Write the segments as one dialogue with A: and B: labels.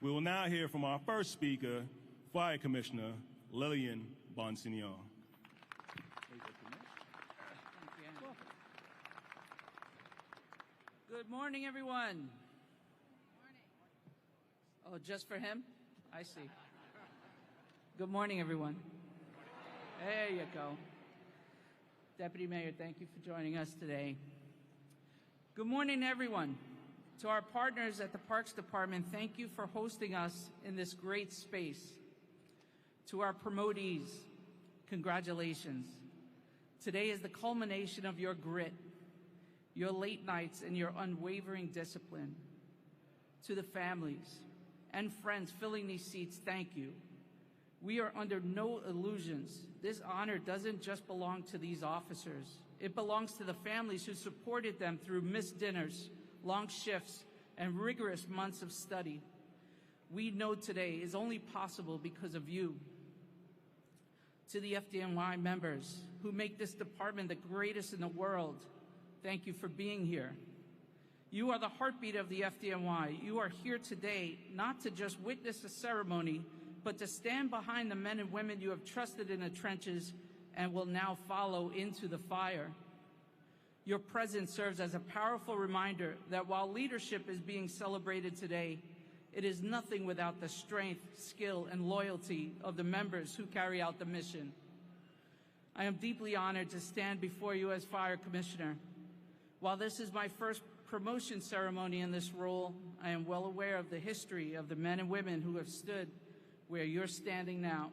A: We will now hear from our first speaker, Fire Commissioner Lillian Bonsignior.
B: Good morning, everyone. Oh, just for him? I see. Good morning, everyone. There you go. Deputy Mayor, thank you for joining us today. Good morning, everyone. To our partners at the Parks Department, thank you for hosting us in this great space. To our promotees, congratulations. Today is the culmination of your grit, your late nights, and your unwavering discipline. To the families and friends filling these seats, thank you. We are under no illusions. This honor doesn't just belong to these officers. It belongs to the families who supported them through missed dinners, long shifts, and rigorous months of study. We know today is only possible because of you. To the FDNY members who make this department the greatest in the world, thank you for being here. You are the heartbeat of the FDNY. You are here today not to just witness a ceremony, but to stand behind the men and women you have trusted in the trenches and will now follow into the fire. Your presence serves as a powerful reminder that while leadership is being celebrated today, it is nothing without the strength, skill, and loyalty of the members who carry out the mission. I am deeply honored to stand before you as Fire Commissioner. While this is my first promotion ceremony in this role, I am well aware of the history of the men and women who have stood where you're standing now.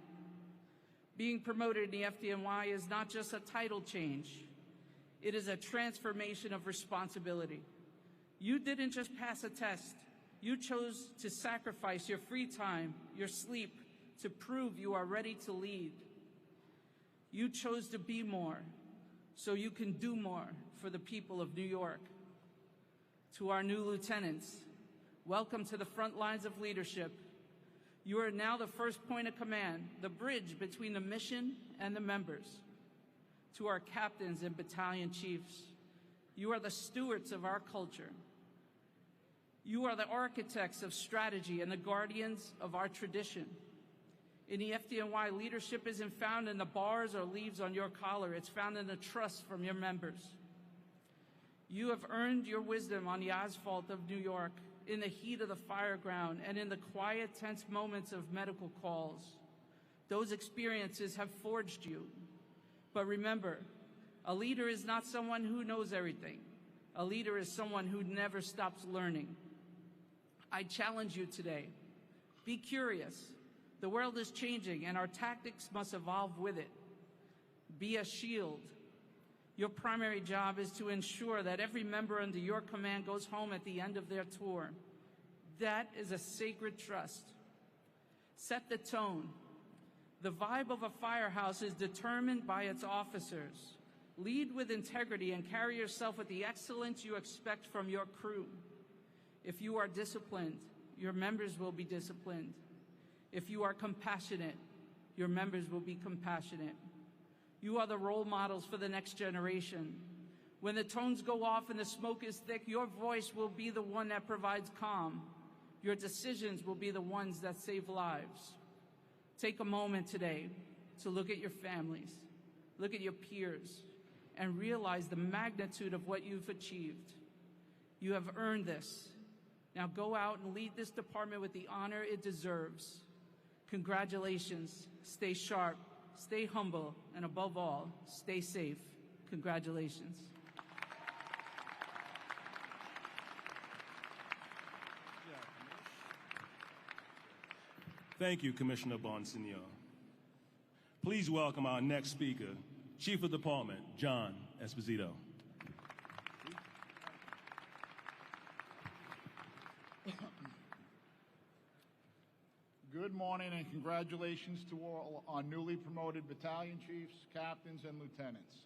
B: Being promoted in the FDNY is not just a title change. It is a transformation of responsibility. You didn't just pass a test. You chose to sacrifice your free time, your sleep, to prove you are ready to lead. You chose to be more, so you can do more for the people of New York. To our new lieutenants, welcome to the front lines of leadership. You are now the first point of command, the bridge between the mission and the members. To our captains and battalion chiefs, you are the stewards of our culture. You are the architects of strategy and the guardians of our tradition. In the FDNY, leadership isn't found in the bars or leaves on your collar. It's found in the trust from your members. You have earned your wisdom on the asphalt of New York, in the heat of the fire ground, and in the quiet, tense moments of medical calls. Those experiences have forged you. But remember, a leader is not someone who knows everything. A leader is someone who never stops learning. I challenge you today. Be curious. The world is changing, and our tactics must evolve with it. Be a shield. Your primary job is to ensure that every member under your command goes home at the end of their tour. That is a sacred trust. Set the tone. The vibe of a firehouse is determined by its officers. Lead with integrity and carry yourself with the excellence you expect from your crew. If you are disciplined, your members will be disciplined. If you are compassionate, your members will be compassionate. You are the role models for the next generation. When the tones go off and the smoke is thick, your voice will be the one that provides calm. Your decisions will be the ones that save lives. Take a moment today to look at your families, look at your peers, and realize the magnitude of what you've achieved. You have earned this. Now go out and lead this department with the honor it deserves. Congratulations. Stay sharp, stay humble, and above all, stay safe. Congratulations.
A: Thank you, Commissioner Bonsignior. Please welcome our next speaker, Chief of Department, John Esposito.
C: Good morning and congratulations to all our newly promoted battalion chiefs, captains, and lieutenants.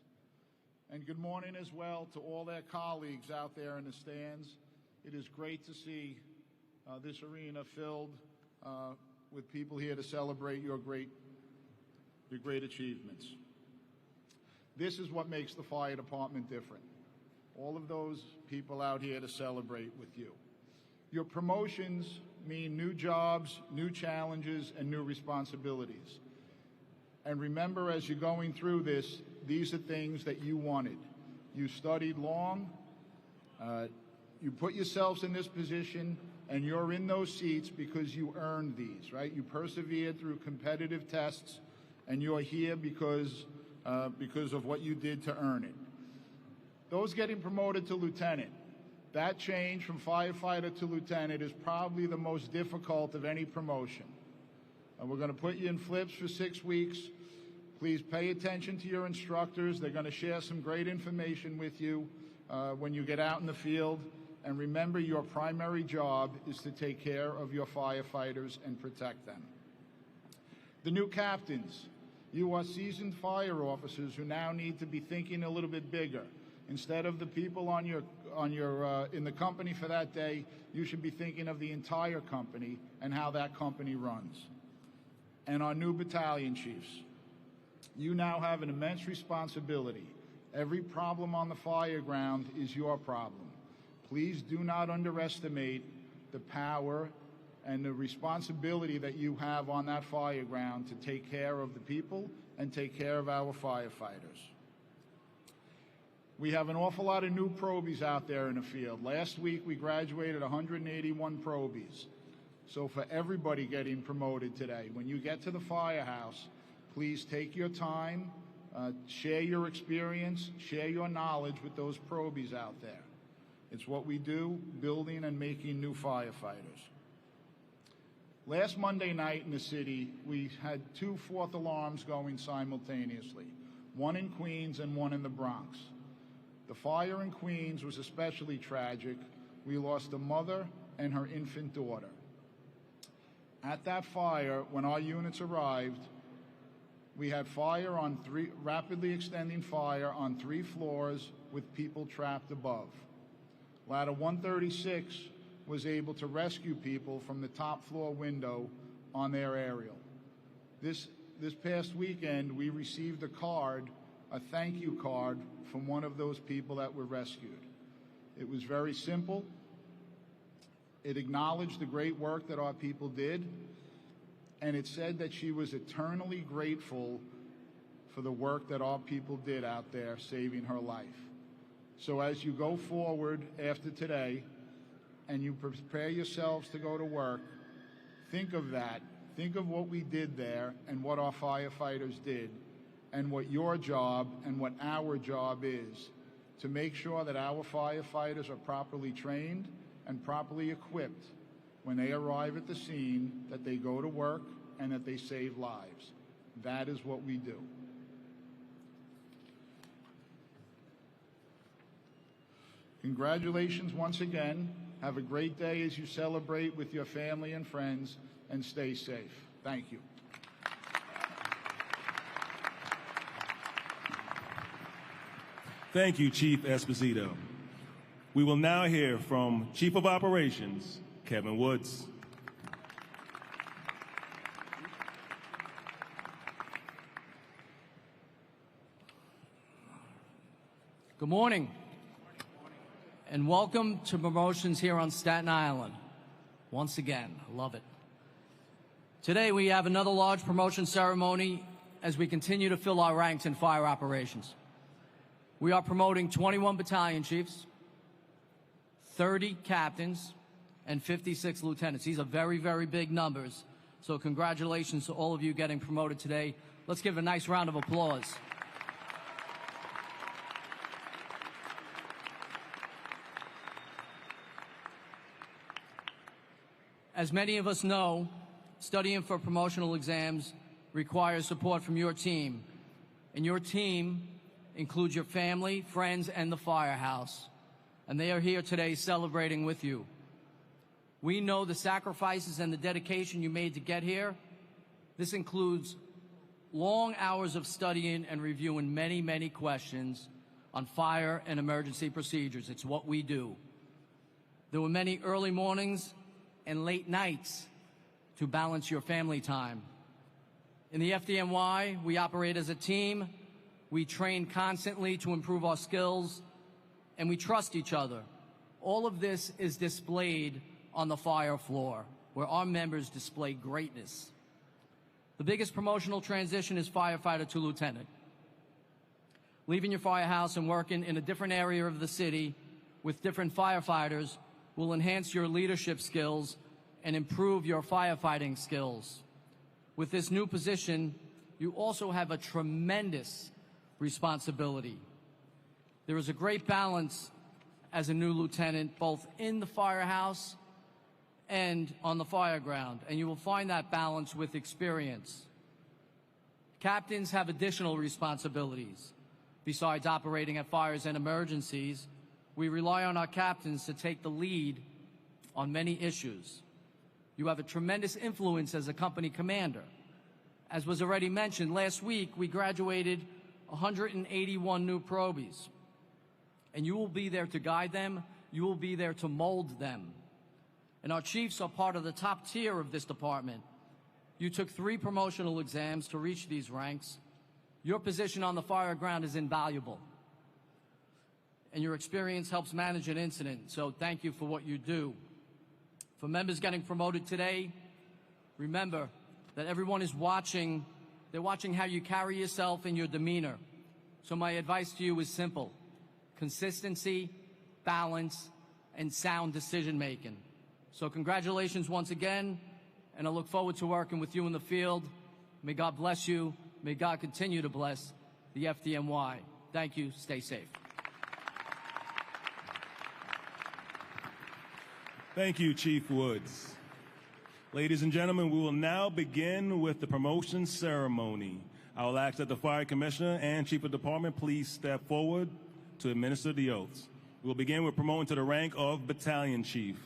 C: And good morning as well to all their colleagues out there in the stands. It is great to see this arena filled with people here to celebrate your great achievements. This is what makes the fire department different. All of those people out here to celebrate with you. Your promotions mean new jobs, new challenges, and new responsibilities. And remember, as you're going through this, these are things that you wanted. You studied long, you put yourselves in this position, and you're in those seats because you earned these, right? You persevered through competitive tests, and you're here because of what you did to earn it. Those getting promoted to lieutenant, that change from firefighter to lieutenant is probably the most difficult of any promotion. And we're going to put you in flips for 6 weeks. Please pay attention to your instructors. They're going to share some great information with you when you get out in the field. And remember, your primary job is to take care of your firefighters and protect them. The new captains, you are seasoned fire officers who now need to be thinking a little bit bigger. Instead of the people in the company for that day, you should be thinking of the entire company and how that company runs. And our new battalion chiefs, you now have an immense responsibility. Every problem on the fire ground is your problem. Please do not underestimate the power and the responsibility that you have on that fire ground to take care of the people and take care of our firefighters. We have an awful lot of new probies out there in the field. Last week we graduated 181 probies. So for everybody getting promoted today, when you get to the firehouse, please take your time, share your experience, share your knowledge with those probies out there. It's what we do, building and making new firefighters. Last Monday night in the city, we had 2 fourth alarms going simultaneously, one in Queens and one in the Bronx. The fire in Queens was especially tragic. We lost a mother and her infant daughter. At that fire, when our units arrived, we had rapidly extending fire on 3 floors with people trapped above. Ladder 136 was able to rescue people from the top floor window on their aerial. This past weekend, we received a thank you card from one of those people that were rescued. It was very simple. It acknowledged the great work that our people did, and it said that she was eternally grateful for the work that our people did out there saving her life. So as you go forward after today and you prepare yourselves to go to work, think of that. Think of what we did there and what our firefighters did and what your job and what our job is to make sure that our firefighters are properly trained and properly equipped when they arrive at the scene, that they go to work and that they save lives. That is what we do. Congratulations once again. Have a great day as you celebrate with your family and friends, and stay safe. Thank you.
A: Thank you, Chief Esposito. We will now hear from Chief of Operations, Kevin Woods.
D: Good morning, and welcome to promotions here on Staten Island. Once again, love it. Today we have another large promotion ceremony as we continue to fill our ranks in fire operations. We are promoting 21 battalion chiefs, 30 captains, and 56 lieutenants. These are very, very big numbers. So congratulations to all of you getting promoted today. Let's give a nice round of applause. As many of us know, studying for promotional exams requires support from your team. And your team includes your family, friends, and the firehouse. And they are here today celebrating with you. We know the sacrifices and the dedication you made to get here. This includes long hours of studying and reviewing many, many questions on fire and emergency procedures. It's what we do. There were many early mornings and late nights to balance your family time. In the FDNY, we operate as a team. We train constantly to improve our skills, and we trust each other. All of this is displayed on the fire floor. where our members display greatness. The biggest promotional transition is firefighter to lieutenant. Leaving your firehouse and working in a different area of the city with different firefighters will enhance your leadership skills and improve your firefighting skills. With this new position, you also have a tremendous responsibility. There is a great balance as a new lieutenant, both in the firehouse and on the fire ground, and you will find that balance with experience. Captains have additional responsibilities. Besides operating at fires and emergencies, we rely on our captains to take the lead on many issues. You have a tremendous influence as a company commander. As was already mentioned, last week we graduated 181 new probies, and you will be there to guide them, you will be there to mold them. And our chiefs are part of the top tier of this department. You took 3 promotional exams to reach these ranks. Your position on the fire ground is invaluable, and your experience helps manage an incident, so thank you for what you do. For members getting promoted today, remember that everyone is watching. They're watching how you carry yourself and your demeanor. So my advice to you is simple: consistency, balance, and sound decision-making. So congratulations once again, and I look forward to working with you in the field. May God bless you. May God continue to bless the FDNY. Thank you. Stay safe.
A: Thank you, Chief Woods. Ladies and gentlemen, we will now begin with the promotion ceremony. I will ask that the Fire Commissioner and Chief of Department please step forward to administer the oaths. We will begin with promoting to the rank of Battalion Chief.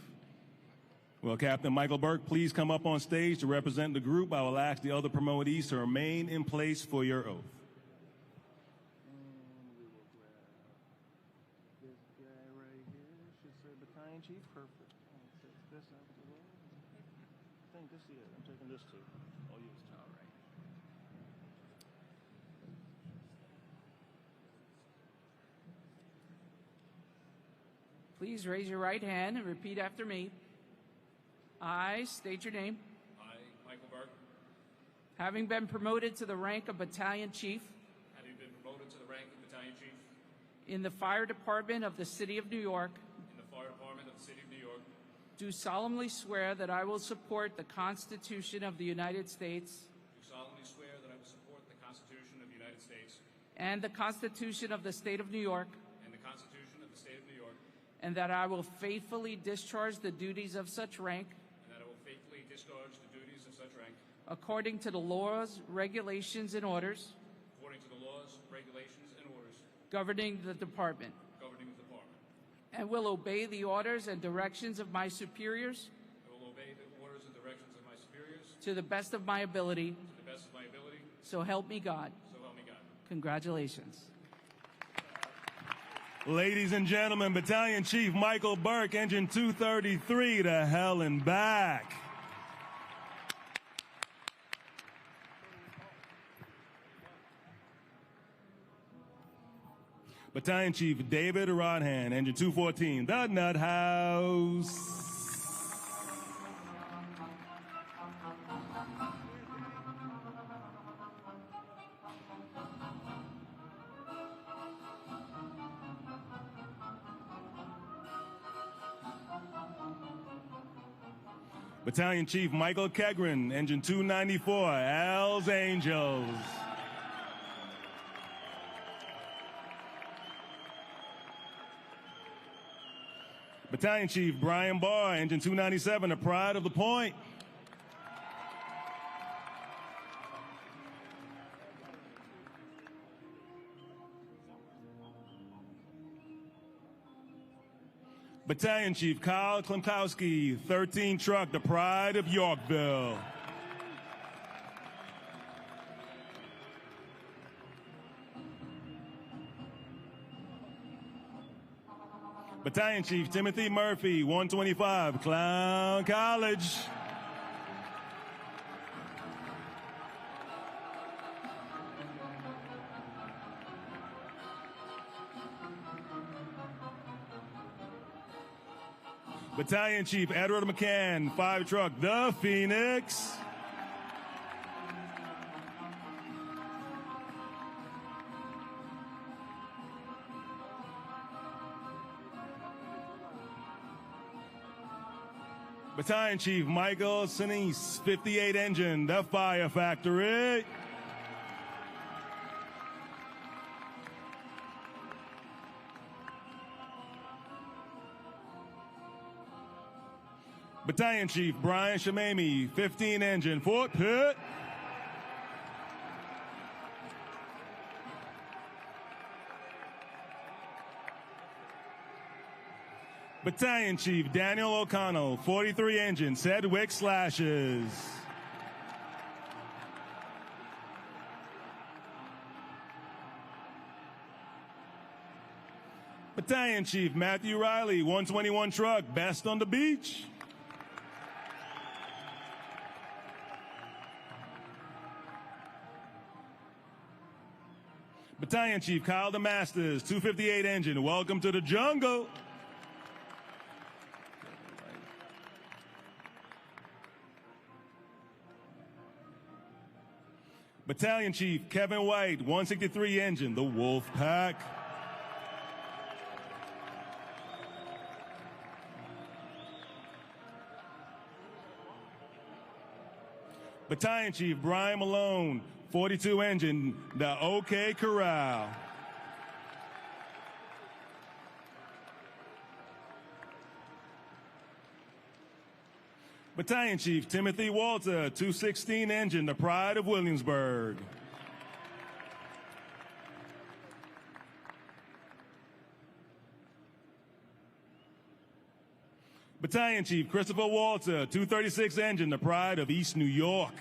A: Will Captain Michael Burke please come up on stage to represent the group? I will ask the other promotees to remain in place for your oath.
E: And we will grab this guy right here. Should say Battalion Chief. Perfect. And take this out the way. I think this is it. I'm taking this too. I'll use it. All right.
B: Please raise your right hand and repeat after me. I state your name.
F: I, Michael Burke,
B: Having been promoted to the rank of Battalion Chief
F: having been promoted to the rank of Battalion Chief
B: in the Fire Department of the City of New York,
F: in the Fire Department of the City of New York,
B: do solemnly swear that I will support the Constitution of the United States
F: do solemnly swear that I will support the Constitution of the United States
B: and the Constitution of the State of New York,
F: and the Constitution of the State of New York,
B: and that I will faithfully discharge the duties of such rank
F: and that I will faithfully discharge the duties of such rank
B: according to the laws, regulations, and orders
F: according to the laws, regulations, and orders
B: governing the department,
F: governing the department.
B: and will obey the orders and directions of my superiors
F: I will obey the orders and directions of my superiors
B: to the best of my ability,
F: to the best of my ability,
B: so help me God.
F: so help me God.
B: Congratulations.
A: Ladies and gentlemen, Battalion Chief Michael Burke, Engine 233 to hell and back. Battalion Chief David Rodhan, Engine 214, the Nut House. Battalion Chief Michael Kegren, Engine 294, Al's Angels. Battalion Chief Brian Barr, Engine 297, the Pride of the Point. Battalion Chief Kyle Klimkowski, 13 Truck, the Pride of Yorkville. Battalion Chief Timothy Murphy, 125, Clown College. Battalion Chief Edward McCann, 5 Truck, the Phoenix. Battalion Chief Michael Sinise, 58 Engine, the Fire Factory. Battalion Chief Brian Shamami, 15 Engine, Fort Pitt. Battalion Chief Daniel O'Connell, 43 Engine, Sedgwick Slashes. Battalion Chief Matthew Riley, 121 Truck, Best on the Beach. Battalion Chief Kyle DeMasters, 258 Engine, Welcome to the Jungle. Battalion Chief Kevin White, 163 Engine, the Wolf Pack. Battalion Chief Brian Malone, 42 Engine, the OK Corral. Battalion Chief Timothy Walter, 216 Engine, the Pride of Williamsburg. Battalion Chief Christopher Walter, 236 Engine, the Pride of East New York.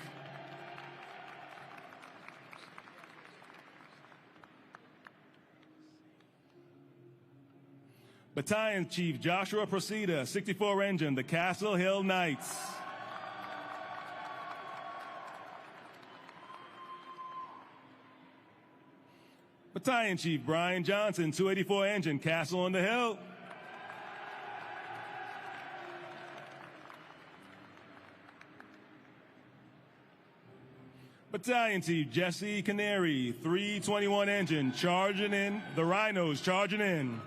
A: Battalion Chief Joshua Procida, 64 Engine, the Castle Hill Knights. Battalion Chief Brian Johnson, 284 Engine, Castle on the Hill. Battalion Chief Jesse Canary, 321 Engine, charging in, the Rhinos charging in.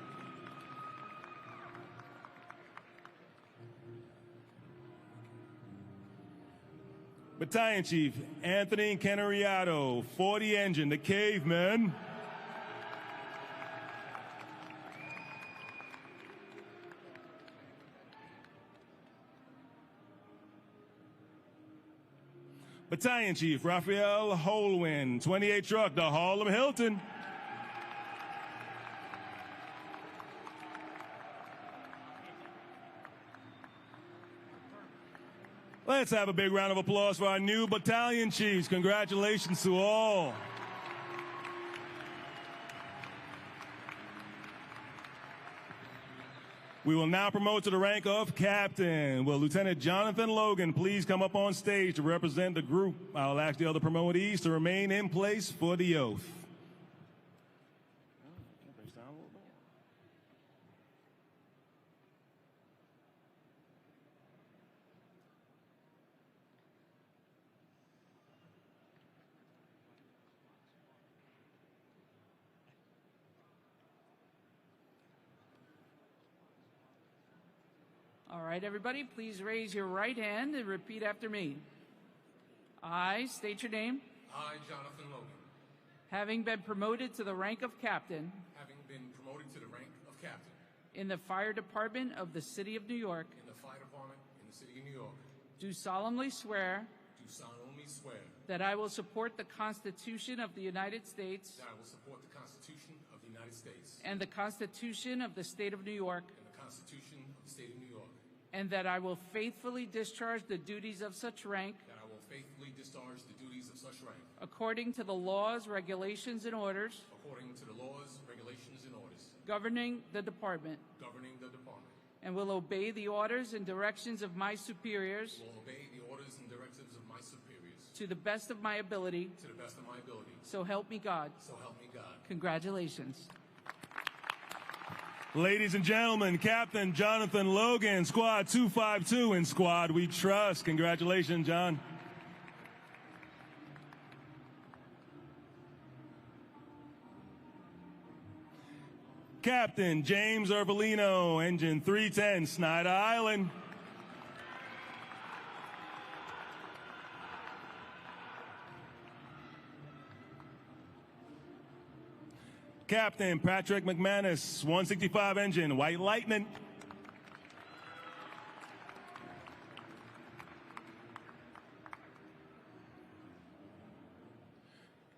A: Battalion Chief Anthony Canariato, 40 Engine, the Cavemen. Battalion Chief Raphael Holwyn, 28 Truck, the Harlem Hilton. Let's have a big round of applause for our new Battalion Chiefs. Congratulations to all. We will now promote to the rank of Captain. Will Lieutenant Jonathan Logan please come up on stage to represent the group? I'll ask the other promotees to remain in place for the oath.
B: All right, everybody, please raise your right hand and repeat after me. I state your name.
F: I, Jonathan Logan,
B: Having been promoted to the rank of captain
F: having been promoted to the rank of captain
B: in the fire department of the city of New York,
F: in the fire department in the city of New York,
B: do solemnly swear
F: do solemnly swear
B: that I will support the Constitution of the United States
F: that I will support the Constitution of the United States
B: and the Constitution of the state of New York,
F: and the Constitution of the state of New York,
B: and that I will faithfully discharge the duties of such rank
F: that I will faithfully discharge the duties of such rank
B: according to the laws, regulations, and orders
F: according to the laws, regulations, and orders
B: governing the department,
F: governing the department,
B: and will obey the orders and directions of my superiors
F: will obey the orders and directives of my superiors
B: to the best of my ability.
F: to the best of my ability.
B: So help me God.
F: So help me God.
B: Congratulations.
A: Ladies and gentlemen, Captain Jonathan Logan, Squad 252 and Squad We Trust. Congratulations, John. Captain James Urbalino, Engine 310, Snyder Island. Captain Patrick McManus, 165 engine, White Lightning.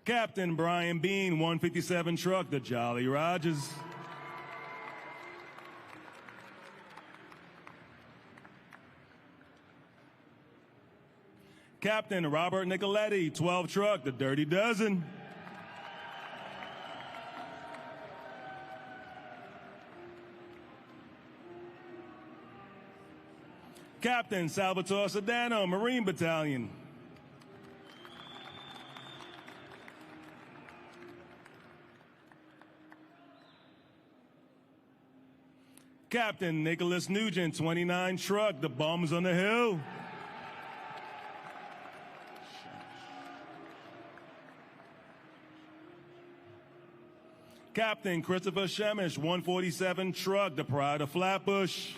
A: Captain Brian Bean, 157 truck, the Jolly Rogers. Captain Robert Nicoletti, 12 truck, the Dirty Dozen. Captain Salvatore Sedano, Marine Battalion. Captain Nicholas Nugent, 29 truck, the Bums on the Hill. Captain Christopher Shemish, 147 truck, the Pride of Flatbush.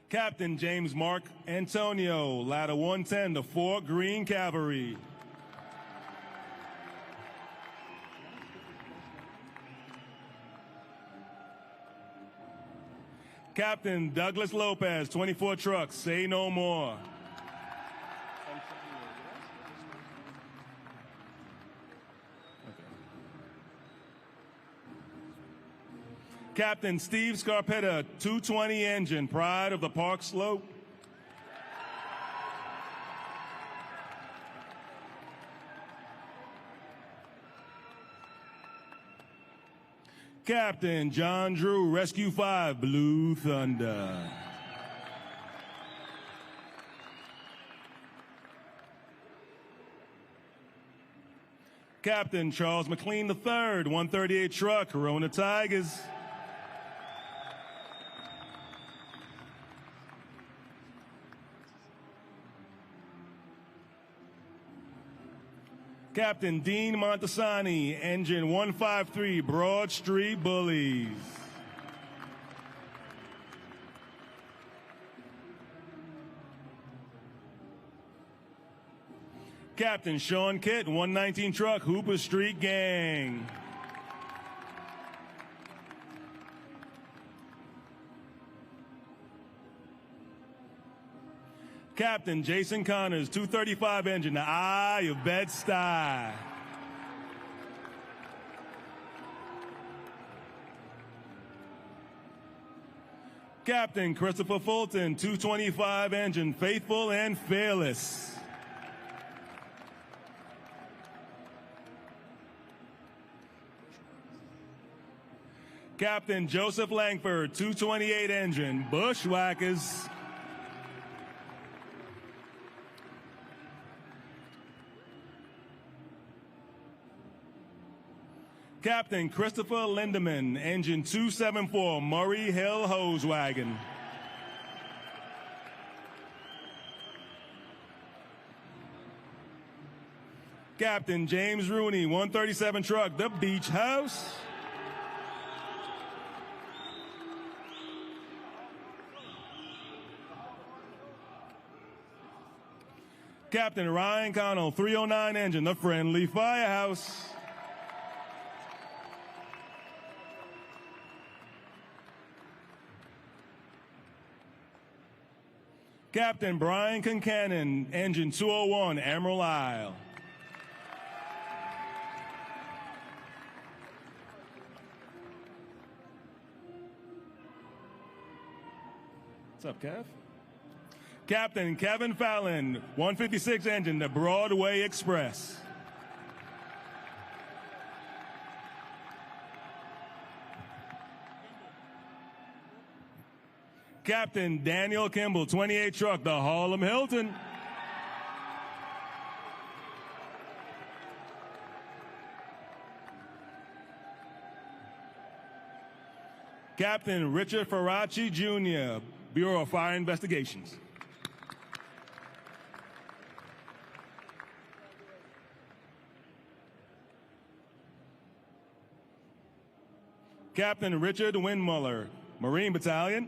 A: Captain James Mark Antonio, ladder 110, the Fort Greene Cavalry. Captain Douglas Lopez, 24 trucks, Say No More. Captain Steve Scarpetta, 220 engine, Pride of the Park Slope. Captain John Drew, Rescue 5, Blue Thunder. Captain Charles McLean III, 138 truck, Corona Tigers. Captain Dean Montesani, engine 153, Broad Street Bullies. Captain Sean Kitt, 119 truck, Hooper Street Gang. Captain Jason Connors, 235 engine, the Eye of Bed-Stuy. Captain Christopher Fulton, 225 engine, Faithful and Fearless. Captain Joseph Langford, 228 engine, Bushwhackers. Captain Christopher Lindeman, engine 274, Murray Hill Hose Wagon. Captain James Rooney, 137 truck, the Beach House. Captain Ryan Connell, 309 engine, the Friendly Firehouse. Captain Brian Concannon, engine 201, Emerald Isle. What's up, Kev? Captain Kevin Fallon, 156 engine, the Broadway Express. Captain Daniel Kimball, 28 truck, the Harlem Hilton. Captain Richard Faraci, Jr., Bureau of Fire Investigations. Captain Richard Windmuller, Marine Battalion.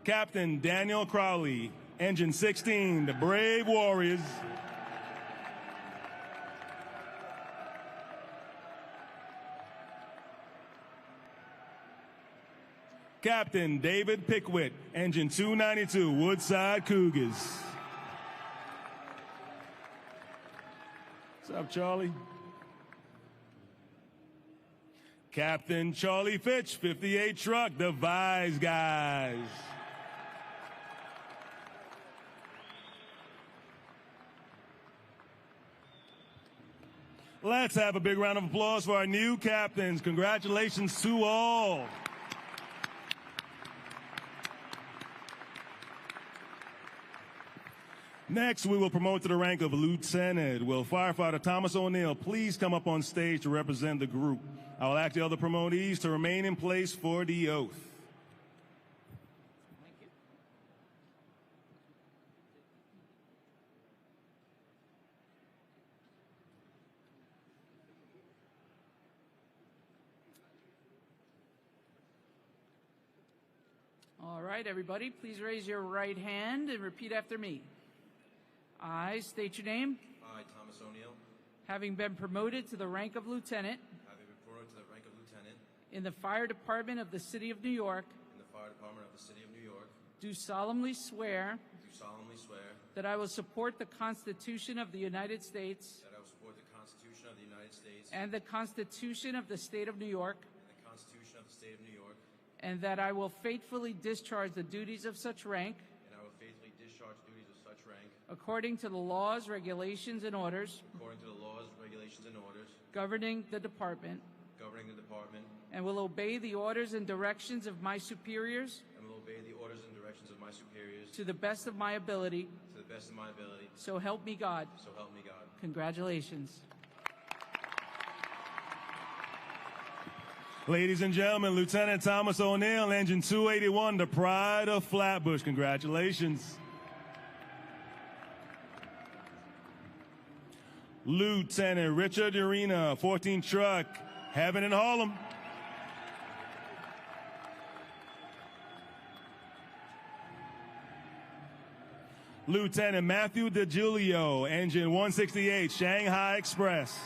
A: Captain Daniel Crowley, Engine 16, the Brave Warriors. Captain David Pickwitt, Engine 292, Woodside Cougars. What's up, Charlie? Captain Charlie Fitch, 58 Truck, the Vise Guys. Let's have a big round of applause for our new captains. Congratulations to all. Next, we will promote to the rank of Lieutenant. Will Firefighter Thomas O'Neill please come up on stage to represent the group? I will ask the other promotees to remain in place for the oath.
B: All right, everybody, please raise your right hand and repeat after me. I state your name.
G: I, Thomas O'Neill,
B: Having been promoted to the rank of lieutenant
G: having been promoted to the rank of lieutenant
B: in the fire department of the city of New York,
G: in the fire department of the city of New York,
B: do solemnly swear
G: do solemnly swear
B: that I will support the Constitution of the United States
G: that I will support the Constitution of the United States
B: and the Constitution of the state of New York,
G: and the Constitution of the state of New York,
B: and that I will faithfully discharge the duties of such rank
G: and I will faithfully discharge duties of such rank
B: according to the laws, regulations, and orders
G: according to the laws, regulations, and orders
B: governing the department,
G: governing the department,
B: and will obey the orders and directions of my superiors
G: and will obey the orders and directions of my superiors
B: to the best of my ability.
G: to the best of my ability.
B: So help me God.
G: So help me God.
B: Congratulations.
A: Ladies and gentlemen, Lieutenant Thomas O'Neill, Engine 281, the Pride of Flatbush. Congratulations. Lieutenant Richard Urena, 14 Truck, Heaven in Harlem. Lieutenant Matthew DeGiulio, Engine 168, Shanghai Express.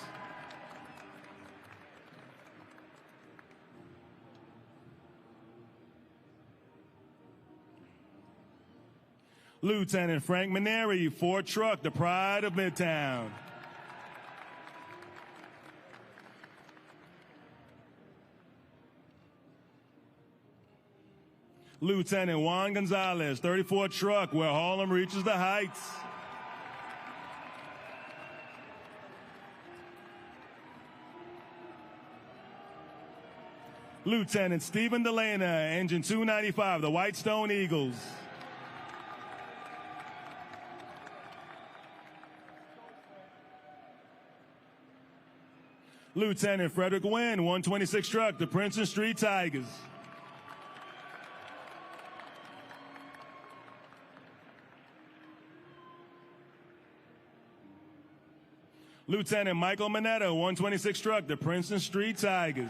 A: Lieutenant Frank Maneri, Ford Truck, the Pride of Midtown. Lieutenant Juan Gonzalez, 34 Truck, where Harlem reaches the heights. Lieutenant Stephen Delana, Engine 295, the Whitestone Eagles. Lieutenant Frederick Wynn, 126 Truck, the Princeton Street Tigers. Lieutenant Michael Mineta, 126 Truck, the Princeton Street Tigers.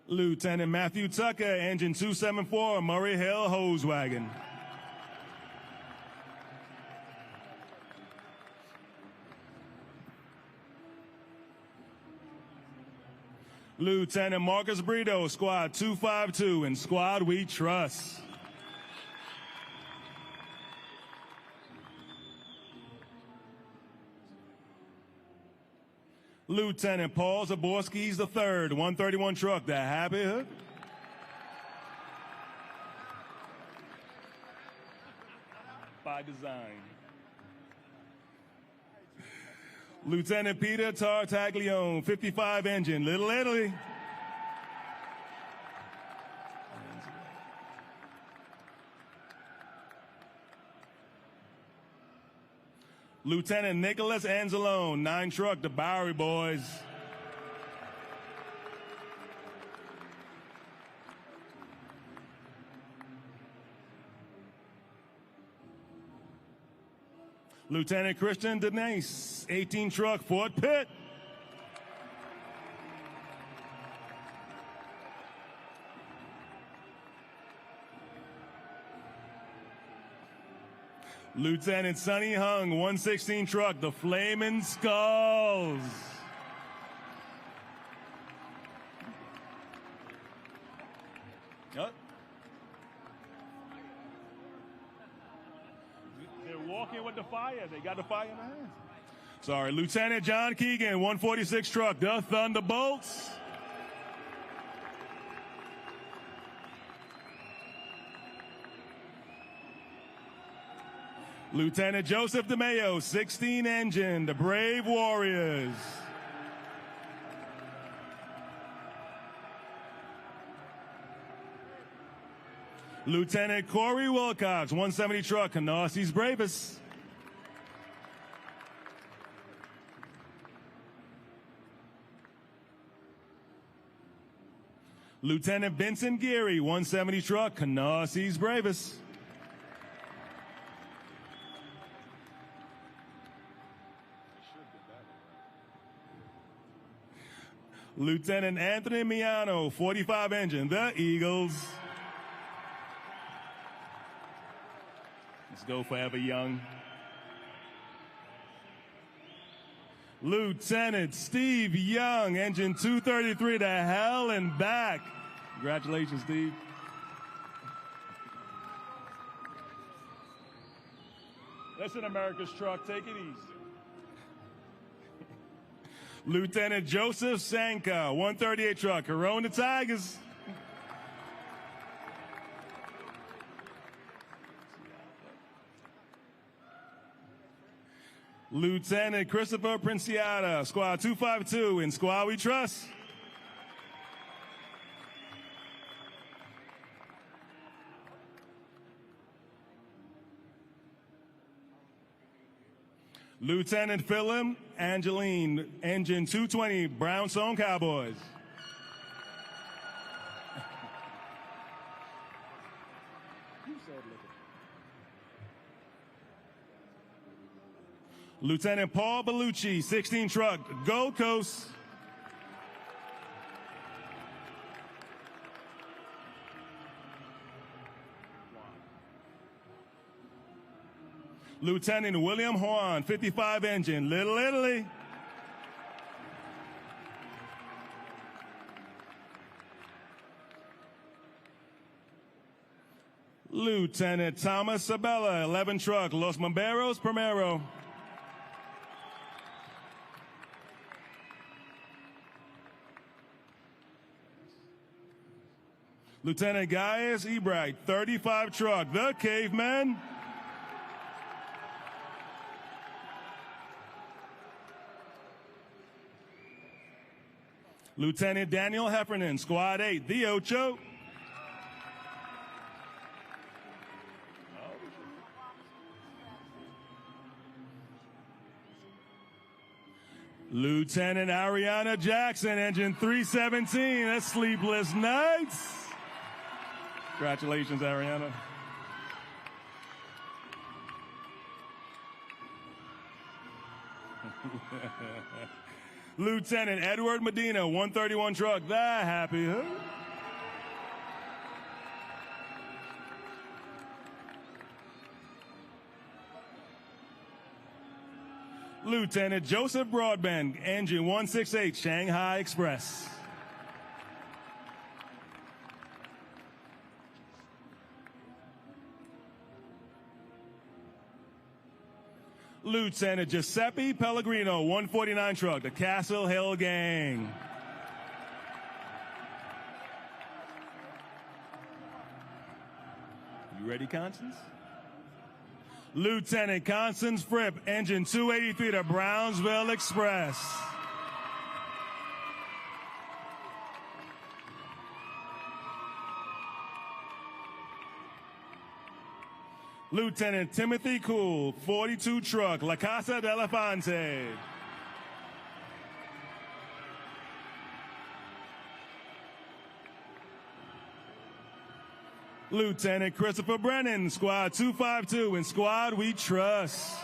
A: Lieutenant Matthew Tucker, Engine 274, Murray Hill Hose Wagon. Lieutenant Marcus Brito, Squad 252, and Squad We Trust. Lieutenant Paul Zaborskis III, 131 Truck, the Happy Hood. By design. Lieutenant Peter Tartaglione, 55 engine, Little Italy. Lieutenant Nicholas Anzalone, 9 truck, the Bowery Boys. Lieutenant Christian Denise, 18 truck, Fort Pitt. Lieutenant Sonny Hung, 116 truck, the Flamin' Skulls. Yep. They're walking with the fire. They got the fire in their hands. Sorry, Lieutenant John Keegan, 146 truck, the Thunderbolts. Lieutenant Joseph DeMayo, 16 engine, the Brave Warriors. Lieutenant Corey Wilcox, 170 truck, Canassie's Bravest. Lieutenant Vincent Geary, 170 truck, Canassie's Bravest. Lieutenant Anthony Miano, 45 engine, the Eagles. Let's go forever young. Lieutenant Steve Young, engine 233 to hell and back. Congratulations, Steve. Listen, America's truck, take it easy. Lieutenant Joseph Sanka, 138 truck, Corona Tigers. Lieutenant Christopher Princiata, Squad 252, in Squad We Trust. Lieutenant Philip Angeline, engine 220, Brownstone Cowboys. Lieutenant Paul Bellucci, 16 truck, Gold Coast. Lieutenant William Horn, 55 engine, Little Italy. Lieutenant Thomas Sabella, 11 truck, Los Bomberos Primero. Lieutenant Gaius Ebright, 35 truck, the Cavemen. Lieutenant Daniel Heffernan, Squad 8, the Ocho. Lieutenant Ariana Jackson, engine 317, that's Sleepless Nights. Congratulations, Ariana. Lieutenant Edward Medina, 131 truck, the Happy Hood. Lieutenant Joseph Broadbent, engine 168, Shanghai Express. Lieutenant Giuseppe Pellegrino, 149 truck, the Castle Hill Gang. You ready, Constance? Lieutenant Constance Fripp, Engine 283 to Brownsville Express. Lieutenant Timothy Cool, 42 Truck, La Casa de Elefante. Lieutenant Christopher Brennan, Squad 252, and Squad We Trust.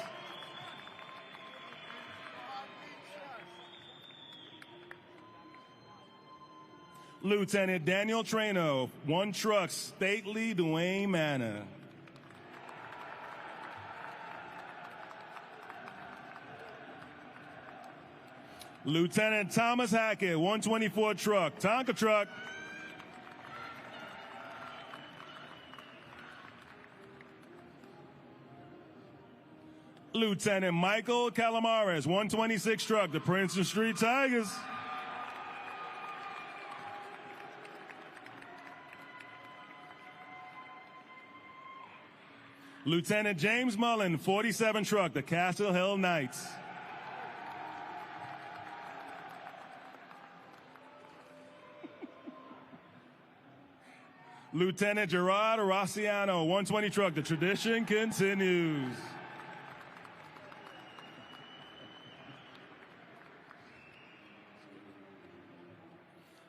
A: Lieutenant Daniel Trano, 1 Truck, Stately Duane Manor. Lieutenant Thomas Hackett, 124 Truck, Tonka Truck. Lieutenant Michael Calamares, 126 Truck, the Princeton Street Tigers. Lieutenant James Mullen, 47 Truck, the Castle Hill Knights. Lieutenant Gerard Rossiano, 120 Truck, the tradition continues.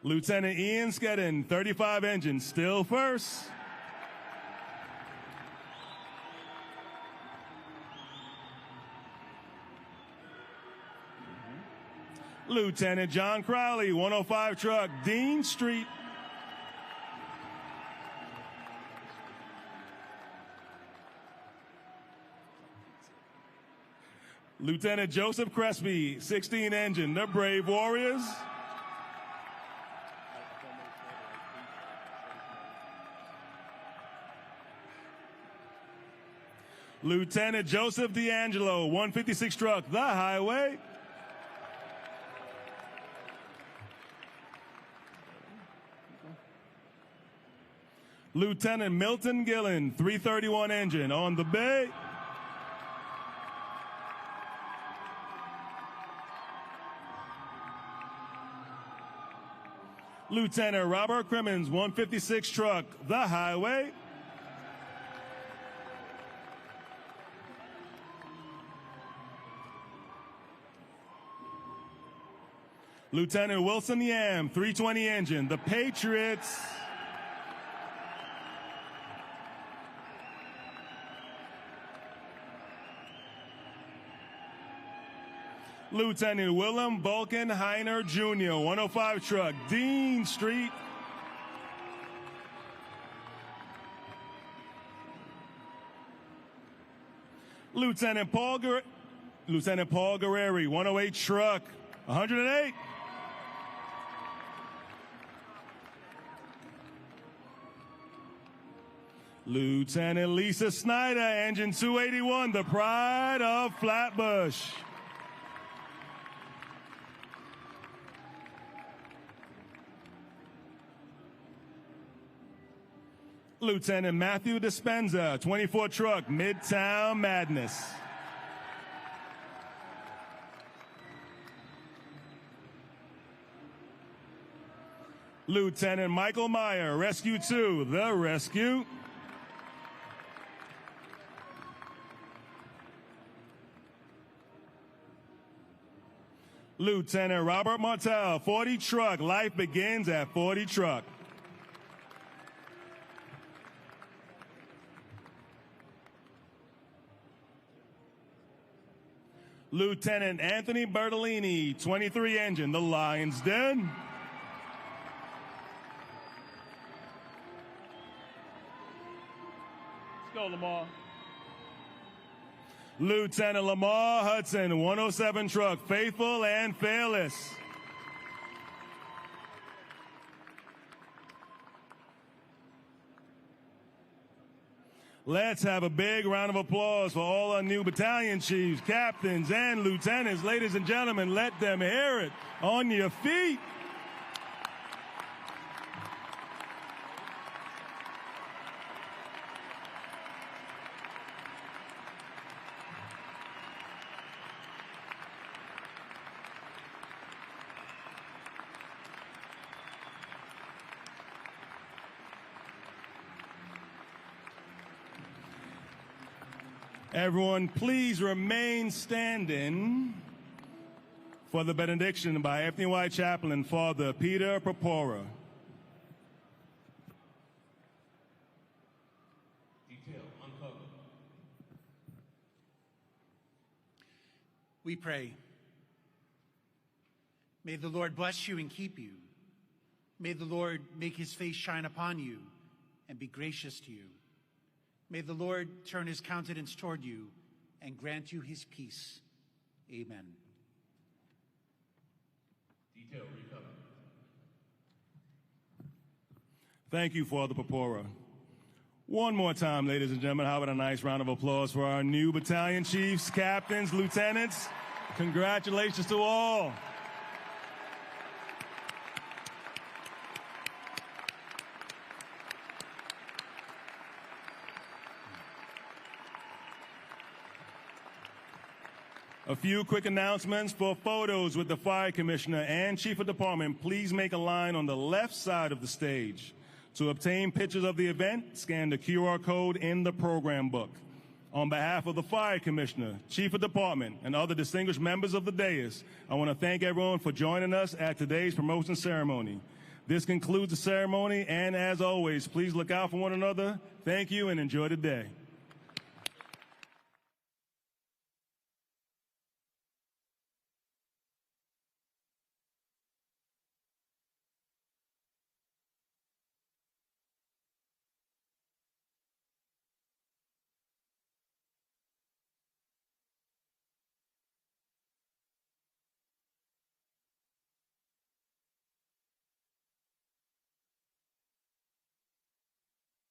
A: Lieutenant Ian Skedden, 35 Engine, still first. Lieutenant John Crowley, 105 Truck, Dean Street. Lieutenant Joseph Crespi, 16 Engine, the Brave Warriors. Lieutenant Joseph D'Angelo, 156 Truck, the Highway. Lieutenant Milton Gillen, 331 Engine, on the Bay. Lieutenant Robert Crimmins, 156 Truck, the Highway. Lieutenant Wilson Yam, 320 Engine, the Patriots. Lieutenant Willem Balkenheiner Jr., 105 Truck, Dean Street. Lieutenant Paul Guerreri, 108 Truck, 108. Lieutenant Lisa Snyder, Engine 281, the Pride of Flatbush. Lieutenant Matthew Dispenza, 24 Truck, Midtown Madness. Lieutenant Michael Meyer, Rescue 2, the Rescue. Lieutenant Robert Martell, 40 Truck, life begins at 40 Truck. Lieutenant Anthony Bertolini, 23 Engine, the Lion's Den.
E: Let's go, Lamar.
A: Lieutenant Lamar Hudson, 107 Truck, Faithful and Fearless. Let's have a big round of applause for all our new battalion chiefs, captains, and lieutenants. Ladies and gentlemen, let them hear it. On your feet. Everyone, please remain standing for the benediction by FDNY Chaplain Father Peter Propora.
F: Detail uncovered.
H: We pray. May the Lord bless you and keep you. May the Lord make his face shine upon you and be gracious to you. May the Lord turn his countenance toward you and grant you his peace. Amen.
F: Detail recovered.
A: Thank you, Father Propora. One more time, ladies and gentlemen, how about a nice round of applause for our new battalion chiefs, captains, lieutenants. Congratulations to all. A few quick announcements. For photos with the Fire Commissioner and Chief of Department, please make a line on the left side of the stage. To obtain pictures of the event, scan the QR code in the program book. On behalf of the Fire Commissioner, Chief of Department, and other distinguished members of the dais, I want to thank everyone for joining us at today's promotion ceremony. This concludes the ceremony, and as always, please look out for one another. Thank you and enjoy the day.